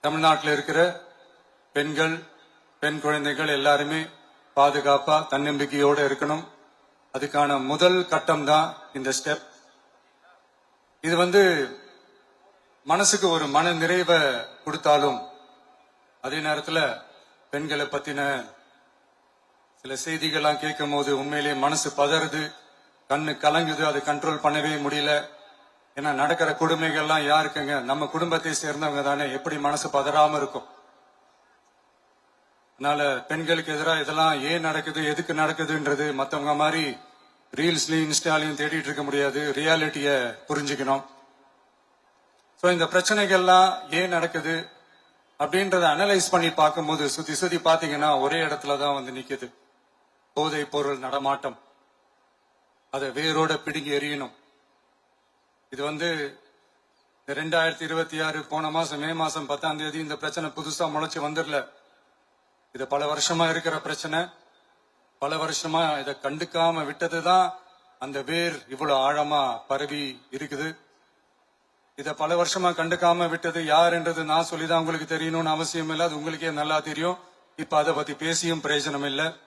தமிழ்நாட்டில் இருக்கிற பெண்கள், பெண் குழந்தைகள் எல்லாருமே பாதுகாப்பா தன்னம்பிக்கையோட இருக்கணும். அதுக்கான முதல் கட்டம் தான் இந்த ஸ்டெப். இது மனசுக்கு ஒரு மன நிறைவை கொடுத்தாலும் அதே நேரத்துல பெண்களை பத்தின சில செய்திகள்லாம் கேட்கும் போது உண்மையிலேயே மனசு பதறுது, கண்ணு கலங்குது, அதை கண்ட்ரோல் பண்ணவே முடியல. ஏன்னா நடக்கிற கொடுமைகள்லாம் யாருக்குங்க? நம்ம குடும்பத்தை சேர்ந்தவங்க தானே. எப்படி மனசு பதறாம இருக்கும்? அதனால பெண்களுக்கு எதிராக இதெல்லாம் ஏன் நடக்குது, எதுக்கு நடக்குதுன்றது மத்தவங்க மாதிரி ரீல்ஸ்லயும் இன்ஸ்டாலையும் தேடிட்டு இருக்க முடியாது. ரியாலிட்டிய புரிஞ்சுக்கணும். சோ இந்த பிரச்சனைகள்லாம் ஏன் நடக்குது அப்படின்றத அனலைஸ் பண்ணி பார்க்கும்போது சுத்தி சுத்தி பாத்தீங்கன்னா ஒரே இடத்துலதான் நிக்குது. போதை பொருள் நடமாட்டம். அதை வேரோட பிடுங்கி எறியணும். இது 2026 போன மாசம் மே மாசம் 10ஆம் தேதி இந்த பிரச்சனை புதுசா முளைச்சு வந்துடல. இது பல வருஷமா இருக்கிற பிரச்சனை. பல வருஷமா இதை கண்டுக்காம விட்டதுதான் அந்த வேர் இவ்வளவு ஆழமா பரவி இருக்குது. இத பல வருஷமா கண்டுக்காம விட்டது யார் என்றது நான் சொல்லிதான் உங்களுக்கு தெரியணும்னு அவசியம் இல்லை. அது உங்களுக்கே நல்லா தெரியும். இப்ப அதை பத்தி பேசியும் பிரயோஜனம் இல்லை.